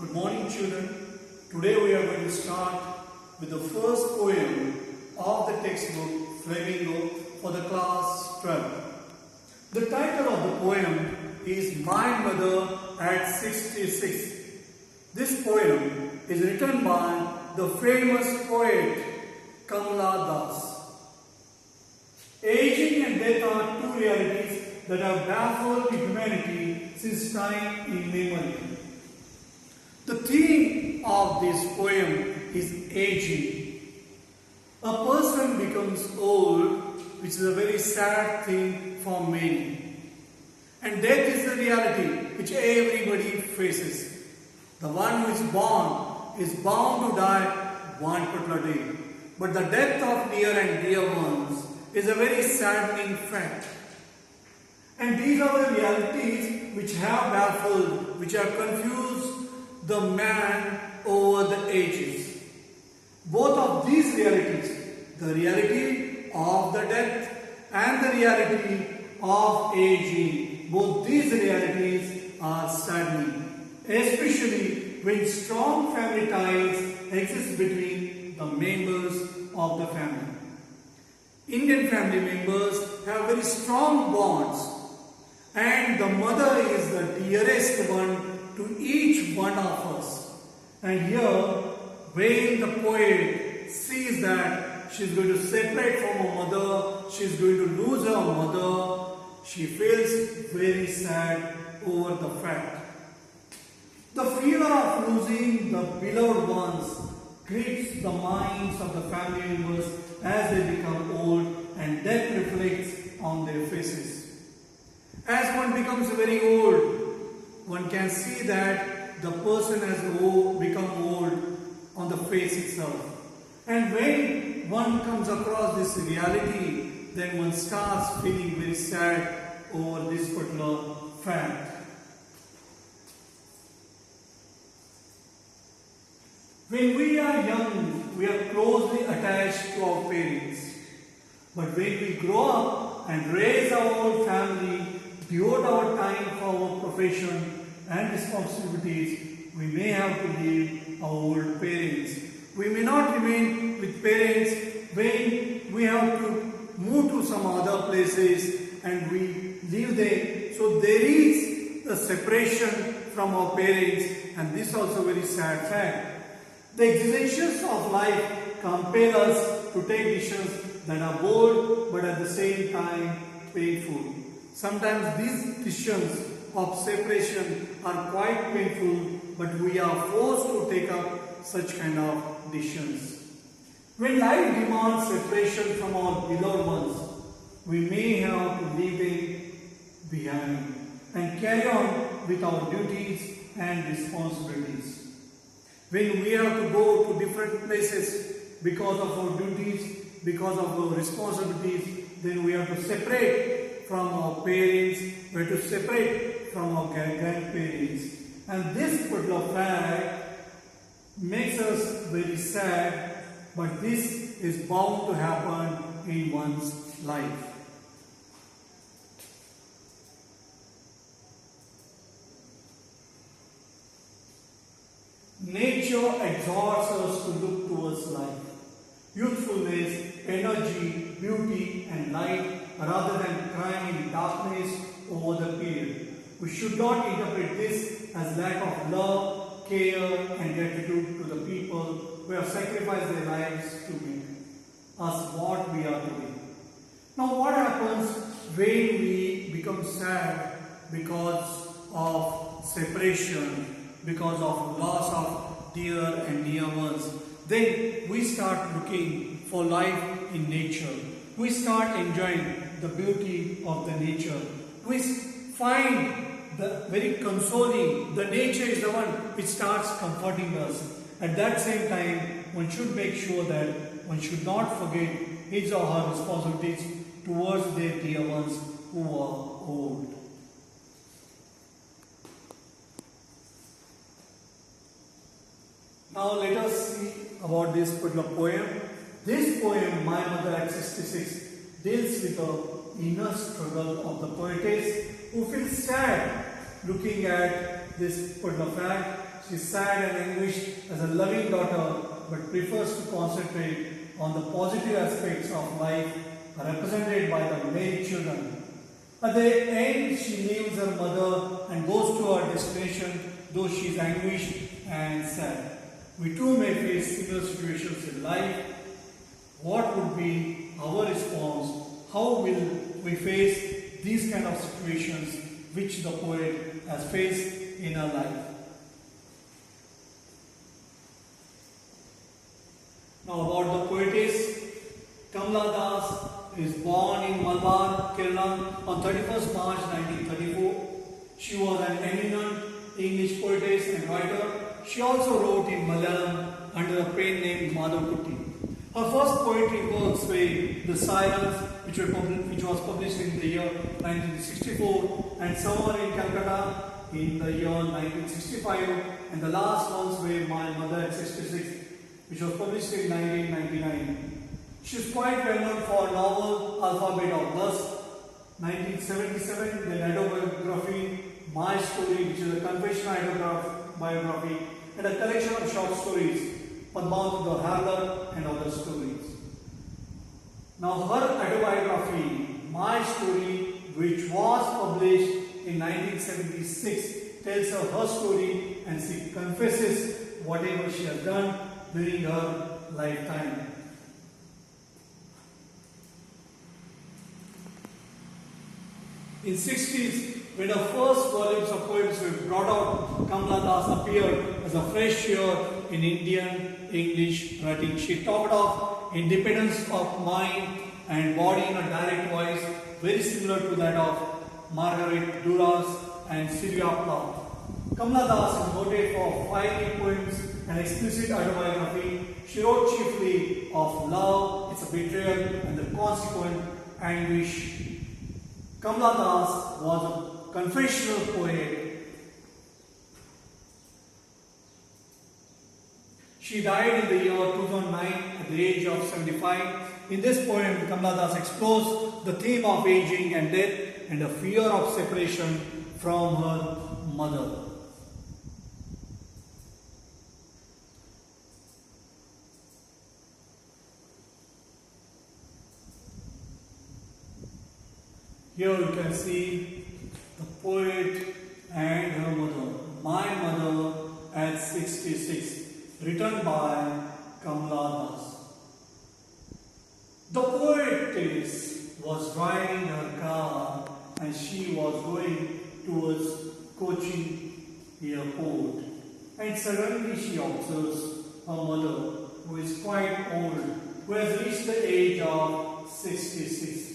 Good morning, children. Today we are going to start with the first poem of the textbook Flamingo for the class 12. The title of the poem is My Mother at 66. This poem is written by the famous poet Kamala Das. Aging and death are two realities that have baffled humanity since time immemorial. The theme of this poem is aging. A person becomes old, which is a very sad thing for many. And death is the reality which everybody faces. The one who is bound to die one particular day. But the death of near and dear ones is a very saddening fact. And these are the realities which have baffled, which have confused the man over the ages. Both of these realities, the reality of the death and the reality of aging, both these realities are saddening, especially when strong family ties exist between the members of the family. Indian family members have very strong bonds, and the mother is the dearest one to each one of us. And here, when the poet sees that she is going to separate from her mother, she is going to lose her mother, she feels very sad over the fact. The fear of losing the beloved ones grips the minds of the family members as they become old, and death reflects on their faces. As one becomes very old, one can see that the person has become old on the face itself. And when one comes across this reality, then one starts feeling very sad over this particular fact. When we are young, we are closely attached to our parents. But when we grow up and raise our own family, devote our time for our profession and responsibilities, we may have to leave our old parents. We may not remain with parents when we have to move to some other places and we live there. So there is a separation from our parents, and this is also a very sad fact. The exigencies of life compel us to take decisions that are bold but at the same time painful. Sometimes these decisions of separation are quite painful, but we are forced to take up such kind of decisions. When life demands separation from our beloved ones, we may have to leave them behind and carry on with our duties and responsibilities. When we have to go to different places because of our duties, because of our responsibilities, then we have to separate from our parents, we have to separate from our grandparents. And this particular fact makes us very sad, but this is bound to happen in one's life. Nature exhorts us to look towards life. Youthfulness, energy, beauty and light, rather than crying in darkness over the period. We should not interpret this as lack of love, care and gratitude to the people who have sacrificed their lives to make us what we are today. Now what happens when we become sad because of separation, because of loss of dear and near ones? Then we start looking for life in nature. We start enjoying the beauty of the nature. We find the very consoling. The nature is the one which starts comforting us. At that same time, one should make sure that one should not forget his or her responsibilities towards their dear ones who are old. Now let us see about this particular poem. This poem, My Mother at 66, deals with the inner struggle of the poetess who feels sad looking at this particular fact. She is sad and anguished as a loving daughter, but prefers to concentrate on the positive aspects of life represented by the male children. At the end, she leaves her mother and goes to her destination, though she is anguished and sad. We too may face similar situations in life. What would be our response? How will we face these kind of situations which the poet has faced in her life? Now about the poetess, Kamala Das is born in Malabar, Kerala on 31st March 1934. She was an eminent English poetess and writer. She also wrote in Malayalam under a pen name Madhavkutti. Her first poetry works were The Silence, which was published in the year 1964, and Summer in Calcutta in the year 1965, and the last ones were My Mother at 66, which was published in 1999. She is quite well known for novel Alphabet of Dust, 1977, the autobiography My Story, which is a confession autobiography, and a collection of short stories, Padmavat the Harlot and other stories. Now her autobiography, My Story, which was published in 1976, tells her story and she confesses whatever she has done during her lifetime. In 60s, when the first volumes of poems were brought out, Kamala Das appeared as a fresh year in Indian English writing. She talked of independence of mind and body in a direct voice, very similar to that of Margaret Duras and Sylvia Plath. Kamala Das is noted for fiery poems and explicit autobiography. She wrote chiefly of love, its betrayal, and the consequent anguish. Kamala Das was a confessional poet. She died in the year 2009 at the age of 75. In this poem, Kamala Das explores the theme of aging and death and the fear of separation from her mother. Here you can see the poet and her mother. My Mother at 66, written by Kamala Das. The poetess was driving her car and she was going towards Cochin airport. And suddenly she observes her mother, who is quite old, who has reached the age of 66.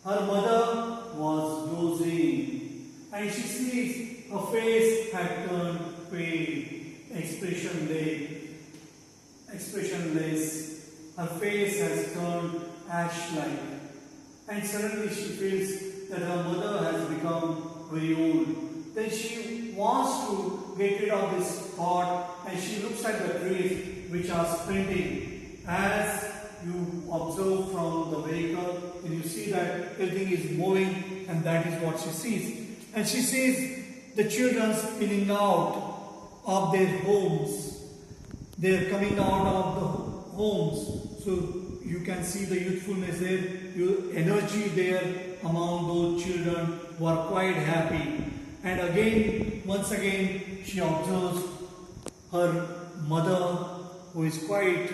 Her mother was dozing, and she sees her face had turned pale, expressionless. Her face has turned ash-like, and suddenly she feels that her mother has become very old. Then she wants to get rid of this thought, and she looks at the trees which are sprinting. As you observe from the vehicle, and you see that everything is moving, and that is what she sees. And she sees the children spilling out of their homes. They are coming out of the homes. So you can see the youthfulness there, energy there among those children who are quite happy. And again, once again, she observes her mother, who is quite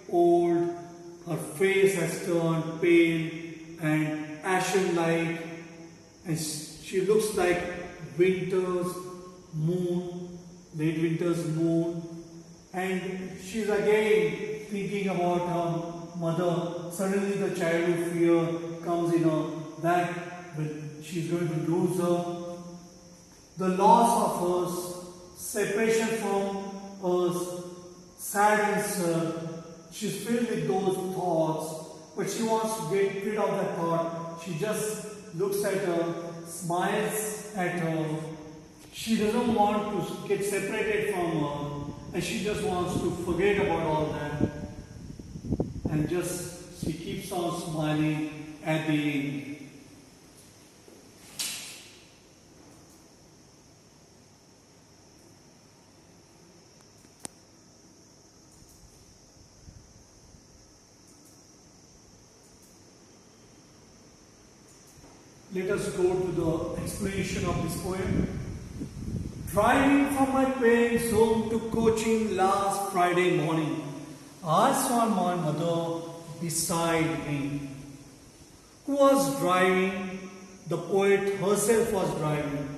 old. Her face has turned pale and ashen-like, and she looks like winter's moon, late winter's moon. And she's again thinking about her mother. Suddenly the childhood fear comes in her that she's going to lose her. The loss of hers, separation from hers, saddens her. She's filled with those thoughts, but she wants to get rid of that thought. She just looks at her, smiles at her. She doesn't want to get separated from her, and she just wants to forget about all that. And just she keeps on smiling at the end. Let us go to the explanation of this poem. Driving from my parents' home to coaching last Friday morning, I saw my mother beside me. Who was driving? The poet herself was driving.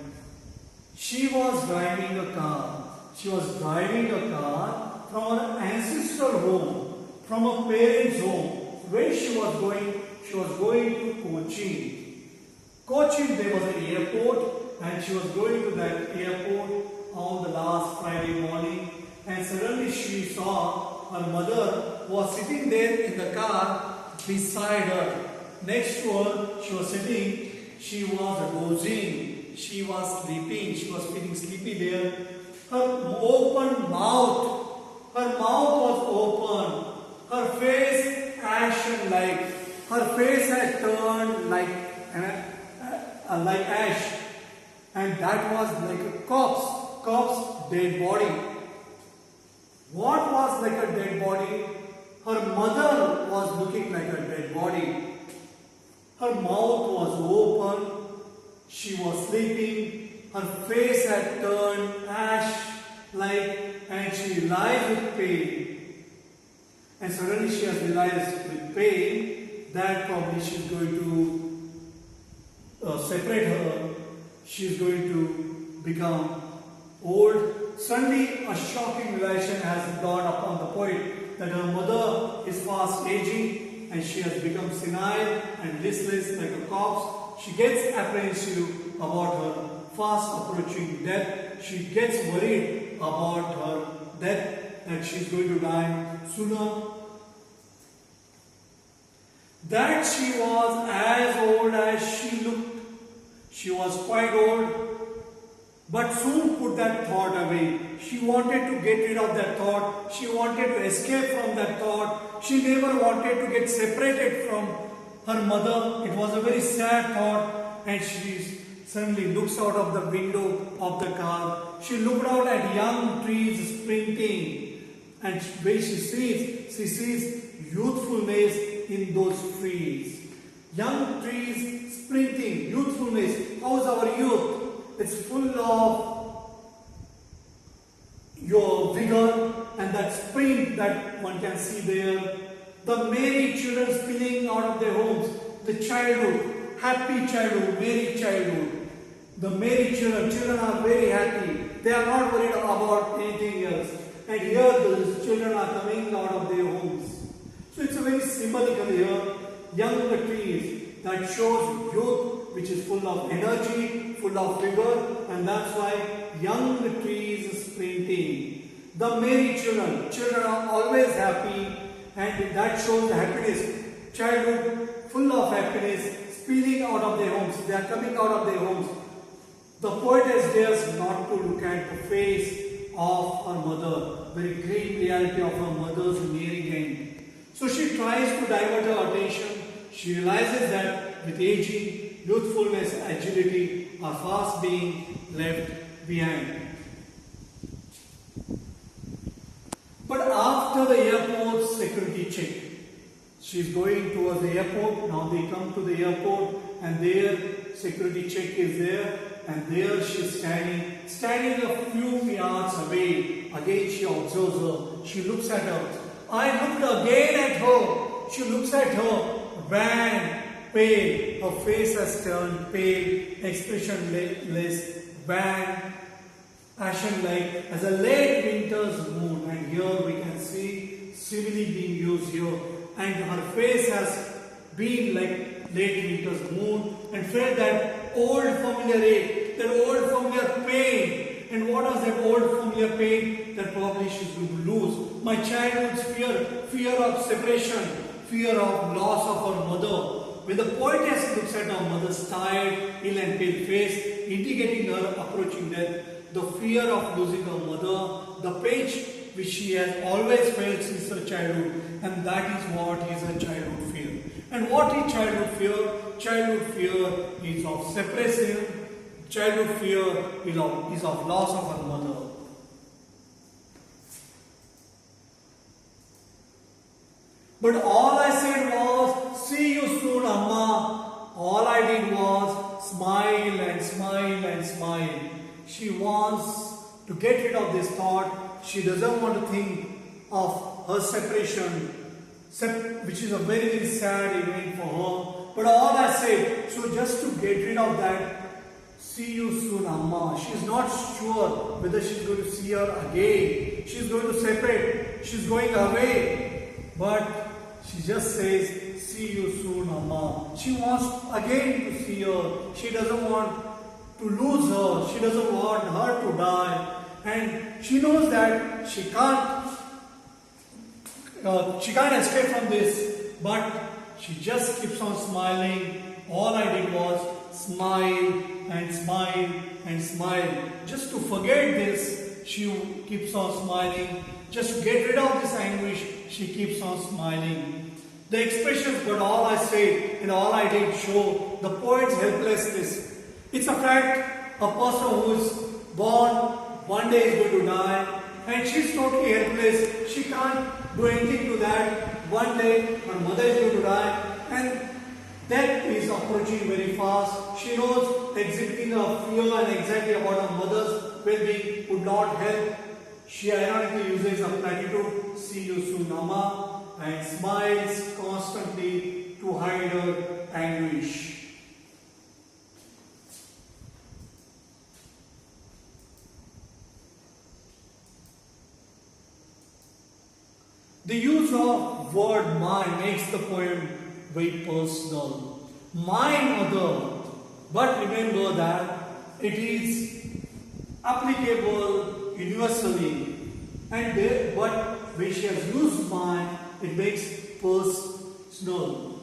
She was driving a car. She was driving a car from her ancestral home, from her parents' home. Where she was going? She was going to Cochin. Cochin, there was an airport, and she was going to that airport on the last Friday morning, and suddenly she saw her mother was sitting there in the car beside her. Next to her, she was sitting, she was dozing, she was sleeping, she was feeling sleepy there. Her open mouth, her mouth was open, her face ashen-like, her face had turned like ash, and that was like a corpse, dead body. What was like a dead body? Her mother was looking like a dead body. Her mouth was open, she was sleeping, her face had turned ash-like, and she realized with pain. And suddenly she has realized with pain that probably she is going to separate her, she is going to become old. Suddenly a shocking realization has dawned upon the poet that her mother is fast aging and she has become senile and listless like a corpse. She gets apprehensive about her fast approaching death. She gets worried about her death, that she is going to die sooner. That she was as old as she looked. She was quite old, but soon put that thought away. She wanted to get rid of that thought. She wanted to escape from that thought. She never wanted to get separated from her mother. It was a very sad thought, and she suddenly looks out of the window of the car. She looked out at young trees sprinting, and when she sees youthfulness in those trees. Young trees sprinting, youthfulness. How's our youth? It's full of your vigor and that sprint that one can see there. The merry children spilling out of their homes. The childhood, happy childhood, merry childhood. The merry children are very happy. They are not worried about anything else. And here the children are coming out of their homes. So it's a very symbolical here. Young trees that shows youth which is full of energy, full of vigor, and that's why young trees sprinting. The merry children are always happy, and that shows the happiness. Childhood full of happiness, spilling out of their homes. They are coming out of their homes. The poetess dares not to look at the face of her mother, very grim reality of her mother's nearing end. So she tries to divert her attention. She realizes that with aging, youthfulness, agility are fast being left behind. But after the airport security check, she is going towards the airport. Now they come to the airport, and there security check is there, and there she is standing a few yards away. Again she observes her. She looks at her. I looked again at her. She looks at her. Wan, pale. Her face has turned pale, expressionless, wan, ashen-like as a late winter's moon. And here we can see simile being used here. And her face has been like late winter's moon, and felt that old familiar ache, that old familiar pain. And what was that old familiar pain? That probably she's going to lose. My childhood's fear of separation, fear of loss of her mother. When the poetess looks at her mother's tired, ill and pale face, indicating her approaching death, the fear of losing her mother, the pain which she has always felt since her childhood, and that is what is her childhood fear. And what is childhood fear? Childhood fear is of separation. Childhood fear is of loss of her mother. But all I said was, see you soon, Amma. All I did was smile and smile. She wants to get rid of this thought. She doesn't want to think of her separation, which is a very, very sad event for her. But all I said, so just to get rid of that, see you soon, Amma. She's not sure whether she's going to see her again. She's going to separate. She's going away. But she just says, see you soon, Amma. She wants again to see her. She doesn't want to lose her. She doesn't want her to die. And she knows that she can't escape from this. But she just keeps on smiling. All I did was smile and smile and smile. Just to forget this, she keeps on smiling. Just to get rid of this anguish, she keeps on smiling. The expressions, but all I said and all I did show the poet's helplessness. It's a fact, a person who is born, one day is going to die, and she's totally helpless. She can't do anything to that. One day, her mother is going to die, and death is approaching very fast. She knows exhibiting a fear and anxiety about her mother's well-being would not help. She ironically uses a platitude, see you soon, Amma, and smiles constantly to hide her anguish. The use of word mine makes the poem very personal. My mother, but remember that it is applicable universally. And but when she has used mine, it makes personal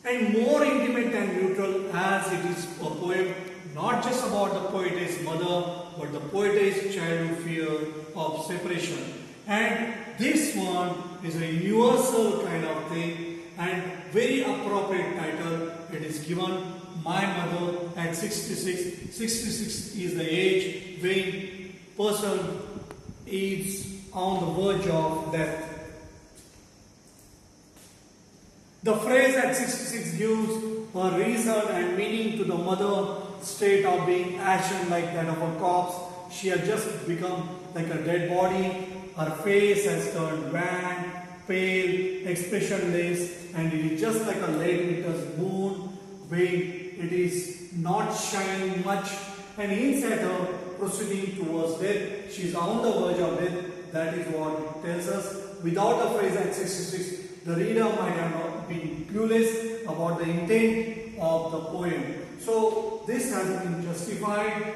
and more intimate and neutral, as it is a poem not just about the poetess mother, but the poetess childhood fear of separation. And this one is a universal kind of thing and very appropriate title. It is given My Mother at 66. 66 is the age when person is on the verge of death. The phrase at 66 gives a reason and meaning to the mother state of being ashen like that of a corpse. She has just become like a dead body. Her face has turned wan, pale, expressionless, and it is just like a late winter's moon when it is not shining much, and inside her proceeding towards death. She is on the verge of death. That is what it tells us. Without the phrase at 66, the reader might have been clueless about the intent of the poem. So this has been justified.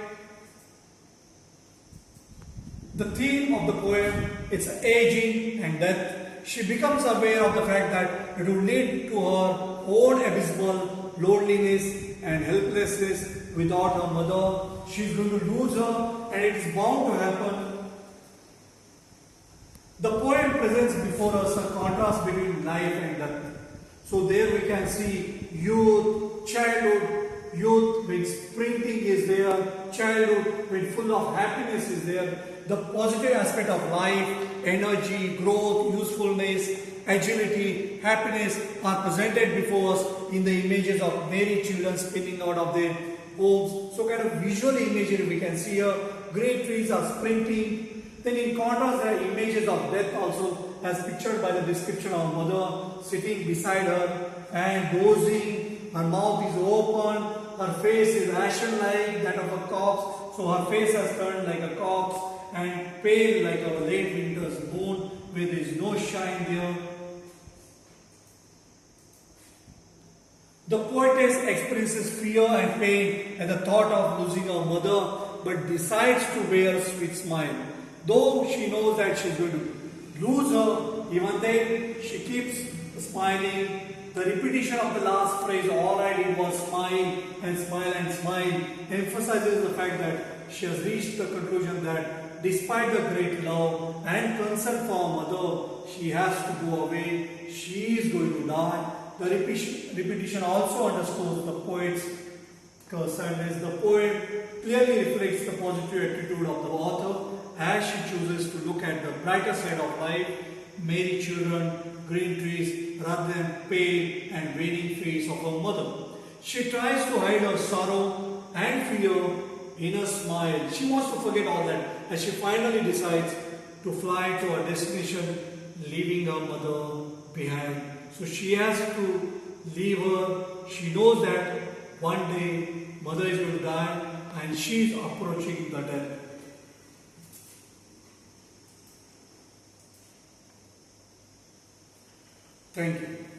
The theme of the poem is aging and death. She becomes aware of the fact that it will lead to her own abysmal loneliness and helplessness without her mother. She is going to lose her, and it is bound to happen. The poem presents before us a contrast between life and death. So there we can see youth, childhood, youth when sprinting is there, childhood when full of happiness is there. The positive aspect of life, energy, growth, usefulness, agility, happiness are presented before us in the images of married children spinning out of their homes. So kind of visual imagery we can see here. Great trees are sprinting. Then in contrast there are images of death also, as pictured by the description of mother sitting beside her and dozing. Her mouth is open. Her face is ashen like that of a corpse. So her face has turned like a corpse and pale like a late winter's moon where there is no shine there. The poetess experiences fear and pain at the thought of losing her mother, but decides to wear a sweet smile. Though she knows that she is going to lose her, even then she keeps smiling. The repetition of the last phrase, all I did was smile and smile and smile, emphasizes the fact that she has reached the conclusion that despite the great love and concern for her mother, she has to go away. She is going to die. The repetition also underscores the poet's sadness. The poem clearly reflects the positive attitude of the author as she chooses to look at the brighter side of life, merry children, green trees, rather than pale and waning face of her mother. She tries to hide her sorrow and fear in a smile. She wants to forget all that, and she finally decides to fly to her destination, leaving her mother behind. So she has to leave her. She knows that one day mother is going to die and she is approaching the death. Thank you.